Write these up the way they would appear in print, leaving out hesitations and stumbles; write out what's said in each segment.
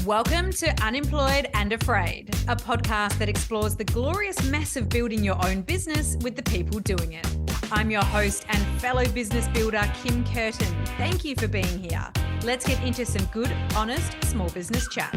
Welcome to Unemployed and Afraid, a podcast that explores the glorious mess of building your own business with the people doing it. I'm your host and fellow business builder, Kim Kerton. Thank you for being here. Let's get into some good, honest, small business chat.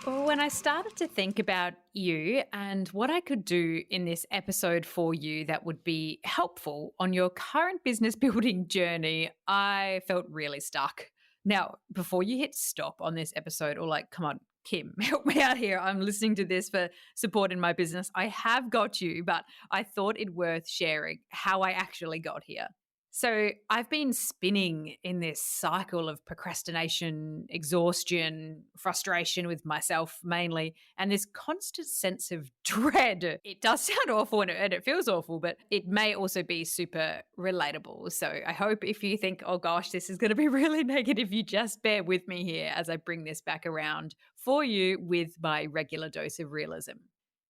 When I started to think about you and what I could do in this episode for you that would be helpful on your current business building journey, I felt really stuck. Now, before you hit stop on this episode or come on, Kim, help me out here. I'm listening to this for support in my business. I have got you, but I thought it worth sharing how I actually got here. So I've been spinning in this cycle of procrastination, exhaustion, frustration with myself mainly, and this constant sense of dread. It does sound awful and it feels awful, but it may also be super relatable. So I hope if you think, oh gosh, this is going to be really negative, you just bear with me here as I bring this back around for you with my regular dose of realism.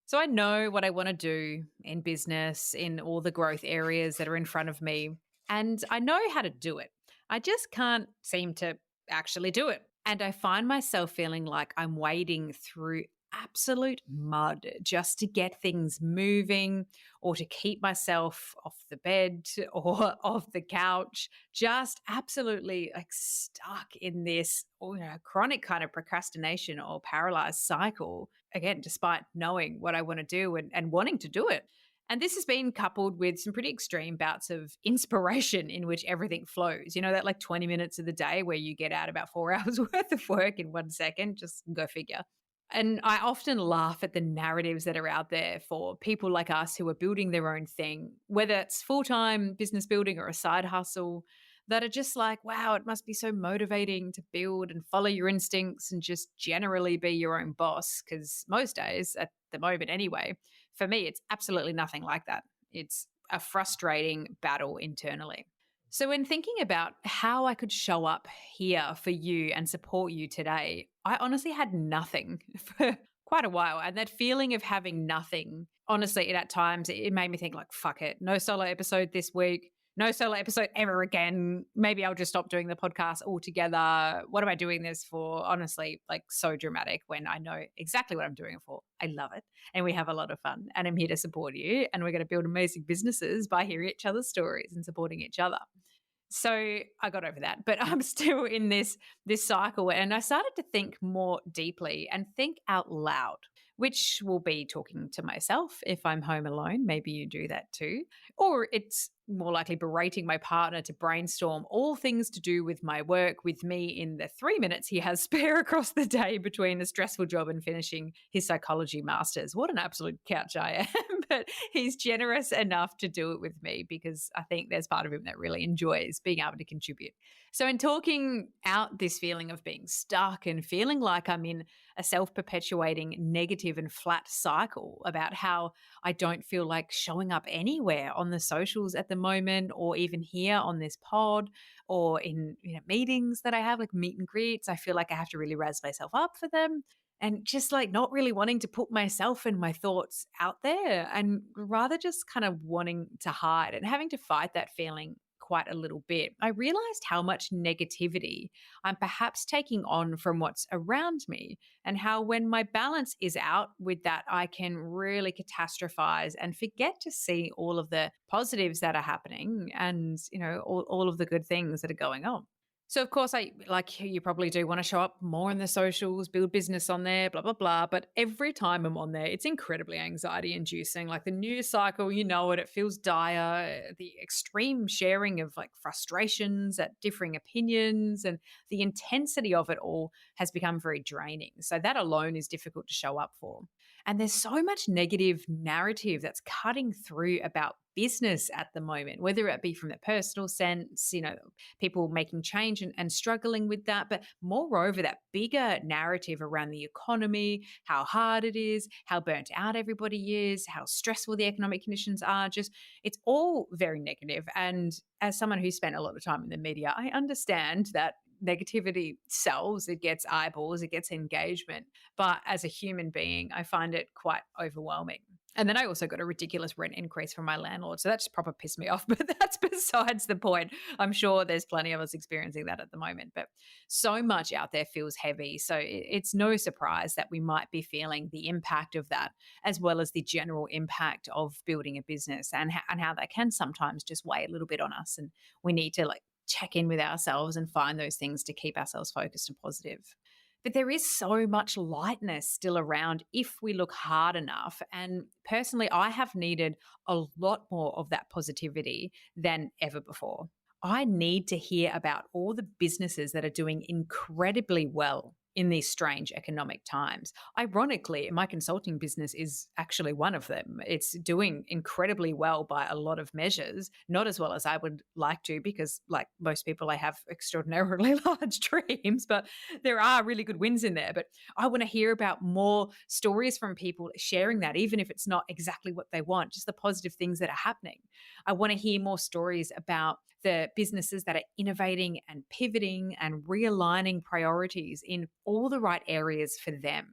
So I know what I want to do in business, in all the growth areas that are in front of me. And I know how to do it. I just can't seem to actually do it. And I find myself feeling like I'm wading through absolute mud just to get things moving or to keep myself off the bed or off the couch, just absolutely stuck in this chronic kind of procrastination or paralyzed cycle, again, despite knowing what I want to do and wanting to do it. And this has been coupled with some pretty extreme bouts of inspiration in which everything flows. You know, that 20 minutes of the day where you get out about 4 hours worth of work in 1 second, just go figure. And I often laugh at the narratives that are out there for people like us who are building their own thing, whether it's full-time business building or a side hustle, that are just like, wow, it must be so motivating to build and follow your instincts and just generally be your own boss. Because most days, at the moment anyway, for me, it's absolutely nothing like that. It's a frustrating battle internally. So when thinking about how I could show up here for you and support you today, I honestly had nothing for quite a while. And that feeling of having nothing, honestly, at times, it made me think fuck it, no solo episode this week. No solo episode ever again. Maybe I'll just stop doing the podcast altogether. What am I doing this for? Honestly, so dramatic when I know exactly what I'm doing it for. I love it. And we have a lot of fun. And I'm here to support you. And we're going to build amazing businesses by hearing each other's stories and supporting each other. So I got over that, but I'm still in this cycle. And I started to think more deeply and think out loud, which will be talking to myself if I'm home alone. Maybe you do that too. Or it's more likely berating my partner to brainstorm all things to do with my work with me in the 3 minutes he has spare across the day between a stressful job and finishing his psychology masters. What an absolute couch I am. But he's generous enough to do it with me because I think there's part of him that really enjoys being able to contribute. So in talking out this feeling of being stuck and feeling like I'm in a self-perpetuating negative and flat cycle about how I don't feel like showing up anywhere on the socials at the moment or even here on this pod or in meetings that I have, like meet and greets. I feel like I have to really razz myself up for them. And just not really wanting to put myself and my thoughts out there and rather just kind of wanting to hide and having to fight that feeling quite a little bit. I realized how much negativity I'm perhaps taking on from what's around me and how when my balance is out with that, I can really catastrophize and forget to see all of the positives that are happening and, all of the good things that are going on. So, of course, I, like you probably do, want to show up more in the socials, build business on there, blah, blah, blah. But every time I'm on there, it's incredibly anxiety inducing. Like the news cycle, it feels dire. The extreme sharing of frustrations at differing opinions and the intensity of it all has become very draining. So that alone is difficult to show up for. And there's so much negative narrative that's cutting through about business at the moment, whether it be from the personal sense, people making change and struggling with that, but moreover, that bigger narrative around the economy, how hard it is, how burnt out everybody is, how stressful the economic conditions are, it's all very negative. And as someone who spent a lot of time in the media, I understand that negativity sells, it gets eyeballs, it gets engagement. But as a human being, I find it quite overwhelming. And then I also got a ridiculous rent increase from my landlord. So that just proper pissed me off. But that's besides the point. I'm sure there's plenty of us experiencing that at the moment. But so much out there feels heavy. So it's no surprise that we might be feeling the impact of that, as well as the general impact of building a business, and how that can sometimes just weigh a little bit on us. And we need to like check in with ourselves and find those things to keep ourselves focused and positive. But there is so much lightness still around if we look hard enough. And personally, I have needed a lot more of that positivity than ever before. I need to hear about all the businesses that are doing incredibly well in these strange economic times. Ironically, my consulting business is actually one of them. It's doing incredibly well by a lot of measures, not as well as I would like to, because, like most people, I have extraordinarily large dreams, but there are really good wins in there. But I want to hear about more stories from people sharing that, even if it's not exactly what they want, just the positive things that are happening. I want to hear more stories about the businesses that are innovating and pivoting and realigning priorities in all the right areas for them.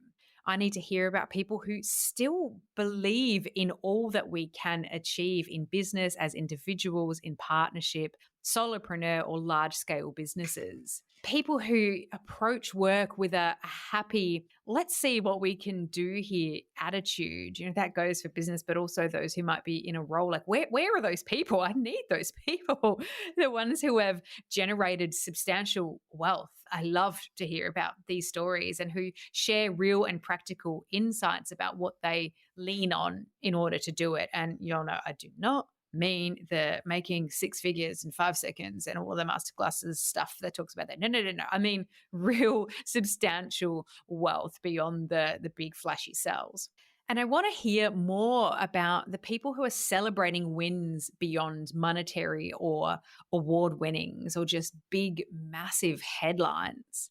I need to hear about people who still believe in all that we can achieve in business, as individuals, in partnership, solopreneur, or large scale businesses. People who approach work with a happy, let's see what we can do here attitude. That goes for business, but also those who might be in a role like, where are those people? I need those people, the ones who have generated substantial wealth. I love to hear about these stories and who share real and practical insights about what they lean on in order to do it. And you'll know I do not mean the making six figures in 5 seconds and all the masterclasses stuff that talks about that. No. I mean real substantial wealth beyond the big flashy sells. And I want to hear more about the people who are celebrating wins beyond monetary or award winnings or just big, massive headlines.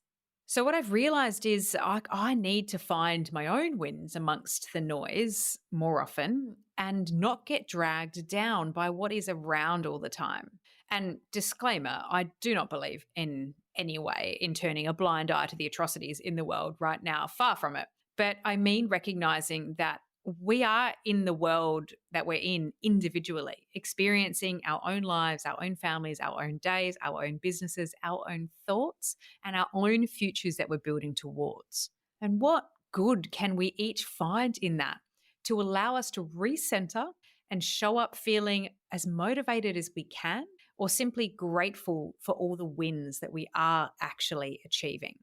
So, what I've realized is I need to find my own wins amongst the noise more often and not get dragged down by what is around all the time. And disclaimer, I do not believe in any way in turning a blind eye to the atrocities in the world right now, far from it. But I mean recognizing that we are in the world that we're in individually, experiencing our own lives, our own families, our own days, our own businesses, our own thoughts, and our own futures that we're building towards. And what good can we each find in that to allow us to recenter and show up feeling as motivated as we can, or simply grateful for all the wins that we are actually achieving?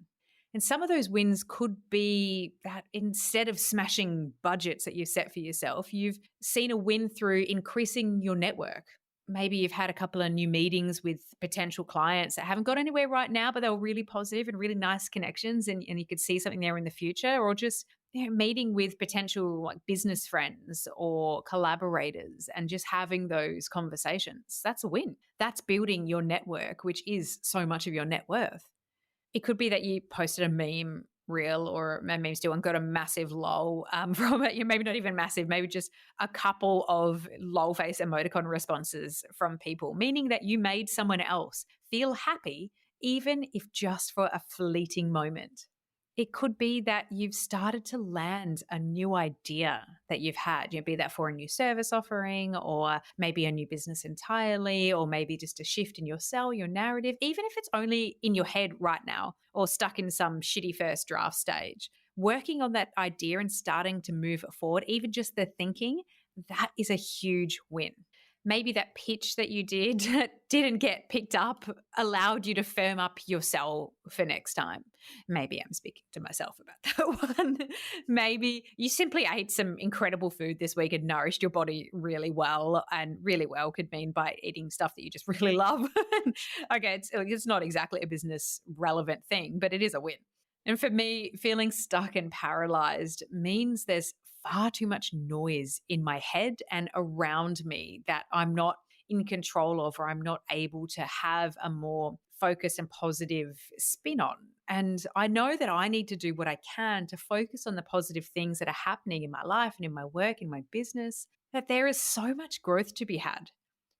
And some of those wins could be that instead of smashing budgets that you set for yourself, you've seen a win through increasing your network. Maybe you've had a couple of new meetings with potential clients that haven't got anywhere right now, but they were really positive and really nice connections, and you could see something there in the future. Or just meeting with potential like business friends or collaborators and just having those conversations. That's a win. That's building your network, which is so much of your net worth. It could be that you posted a meme reel or a meme still and got a massive lol from it. Maybe not even massive, maybe just a couple of lol face emoticon responses from people, meaning that you made someone else feel happy, even if just for a fleeting moment. It could be that you've started to land a new idea that you've had, be that for a new service offering or maybe a new business entirely, or maybe just a shift in your sell, your narrative, even if it's only in your head right now or stuck in some shitty first draft stage. Working on that idea and starting to move it forward, even just the thinking, that is a huge win. Maybe that pitch that you did that didn't get picked up allowed you to firm up your sell for next time. Maybe I'm speaking to myself about that one. Maybe you simply ate some incredible food this week and nourished your body really well. And really well could mean by eating stuff that you just really love. Okay, it's not exactly a business relevant thing, but it is a win. And for me, feeling stuck and paralyzed means there's far too much noise in my head and around me that I'm not in control of, or I'm not able to have a more focused and positive spin on. And I know that I need to do what I can to focus on the positive things that are happening in my life and in my work, in my business, that there is so much growth to be had.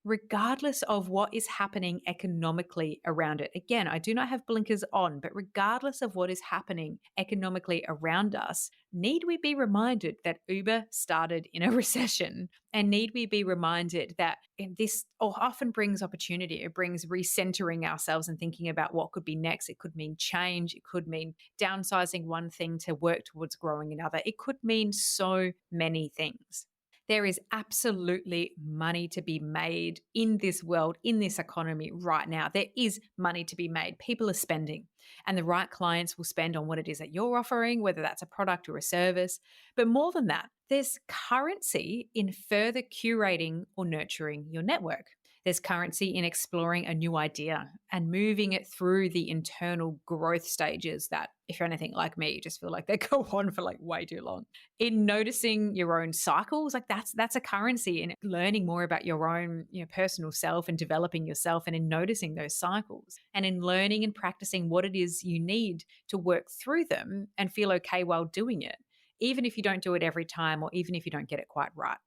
regardless of what is happening economically around it. Again, I do not have blinkers on, but regardless of what is happening economically around us, need we be reminded that Uber started in a recession? And need we be reminded that this often brings opportunity? It brings recentering ourselves and thinking about what could be next. It could mean change. It could mean downsizing one thing to work towards growing another. It could mean so many things. There is absolutely money to be made in this world, in this economy right now. There is money to be made. People are spending, and the right clients will spend on what it is that you're offering, whether that's a product or a service. But more than that, there's currency in further curating or nurturing your network. There's currency in exploring a new idea and moving it through the internal growth stages that, if you're anything like me, you just feel like they go on for like way too long. In noticing your own cycles, like that's a currency in learning more about your own, personal self and developing yourself, and in noticing those cycles and in learning and practicing what it is you need to work through them and feel okay while doing it, even if you don't do it every time or even if you don't get it quite right.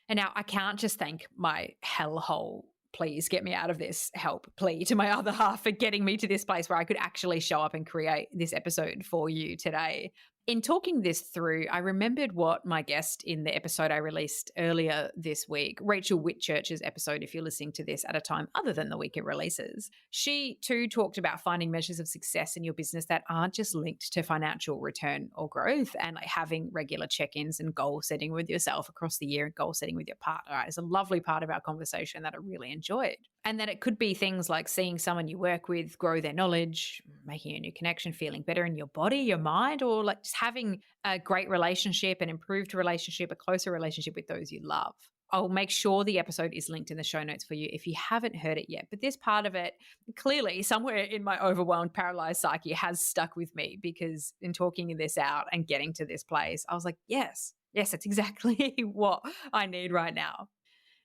And now I can't just thank my hellhole, please get me out of this help plea to my other half for getting me to this place where I could actually show up and create this episode for you today. In talking this through, I remembered what my guest in the episode I released earlier this week, Rachel Whitchurch's episode, if you're listening to this at a time other than the week it releases, she too talked about finding measures of success in your business that aren't just linked to financial return or growth, and like having regular check-ins and goal setting with yourself across the year and goal setting with your partner. It's a lovely part of our conversation that I really enjoyed. And that it could be things like seeing someone you work with grow their knowledge, making a new connection, feeling better in your body, your mind, or like just having a great relationship, an improved relationship, a closer relationship with those you love. I'll make sure the episode is linked in the show notes for you if you haven't heard it yet. But this part of it, clearly somewhere in my overwhelmed, paralyzed psyche has stuck with me, because in talking this out and getting to this place, I was like, yes, it's exactly what I need right now.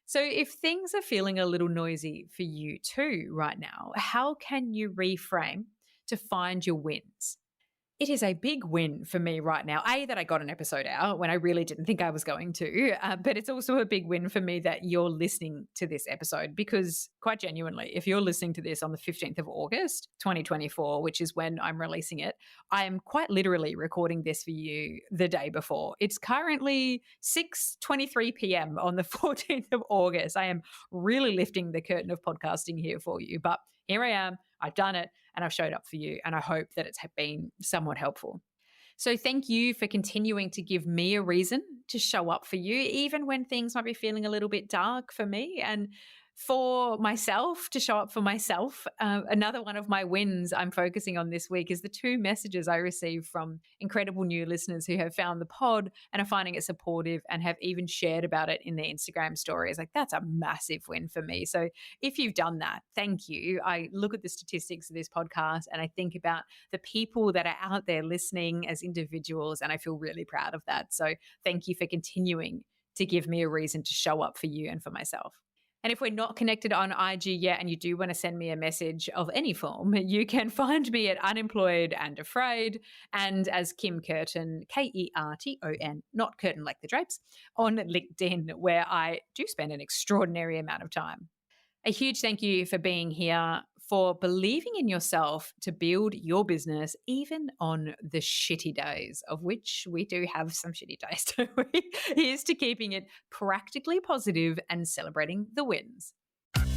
So if things are feeling a little noisy for you too right now, how can you reframe to find your wins? It is a big win for me right now, that I got an episode out when I really didn't think I was going to, but it's also a big win for me that you're listening to this episode, because quite genuinely, if you're listening to this on the 15th of August, 2024, which is when I'm releasing it, I am quite literally recording this for you the day before. It's currently 6:23 p.m. on the 14th of August. I am really lifting the curtain of podcasting here for you, but here I am. I've done it and I've showed up for you, and I hope that it's been somewhat helpful. So thank you for continuing to give me a reason to show up for you, even when things might be feeling a little bit dark for me, and for myself to show up for myself. Another one of my wins I'm focusing on this week is the 2 messages I received from incredible new listeners who have found the pod and are finding it supportive and have even shared about it in their Instagram stories. Like, that's a massive win for me. So if you've done that, thank you. I look at the statistics of this podcast and I think about the people that are out there listening as individuals, and I feel really proud of that. So thank you for continuing to give me a reason to show up for you and for myself. And if we're not connected on IG yet and you do want to send me a message of any form, you can find me at Unemployed and Afraid, and as Kim Kerton, Kerton, not curtain like the drapes, on LinkedIn, where I do spend an extraordinary amount of time. A huge thank you for being here, for believing in yourself to build your business, even on the shitty days, of which we do have some shitty days, don't we? Here's to keeping it practically positive and celebrating the wins.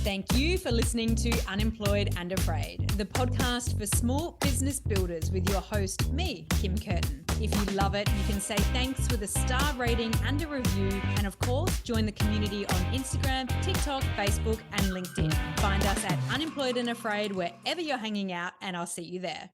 Thank you for listening to Unemployed and Afraid, the podcast for small business builders with your host, me, Kim Kerton. If you love it, you can say thanks with a star rating and a review. And of course, join the community on Instagram, TikTok, Facebook, and LinkedIn. Find us at Unemployed and Afraid wherever you're hanging out, and I'll see you there.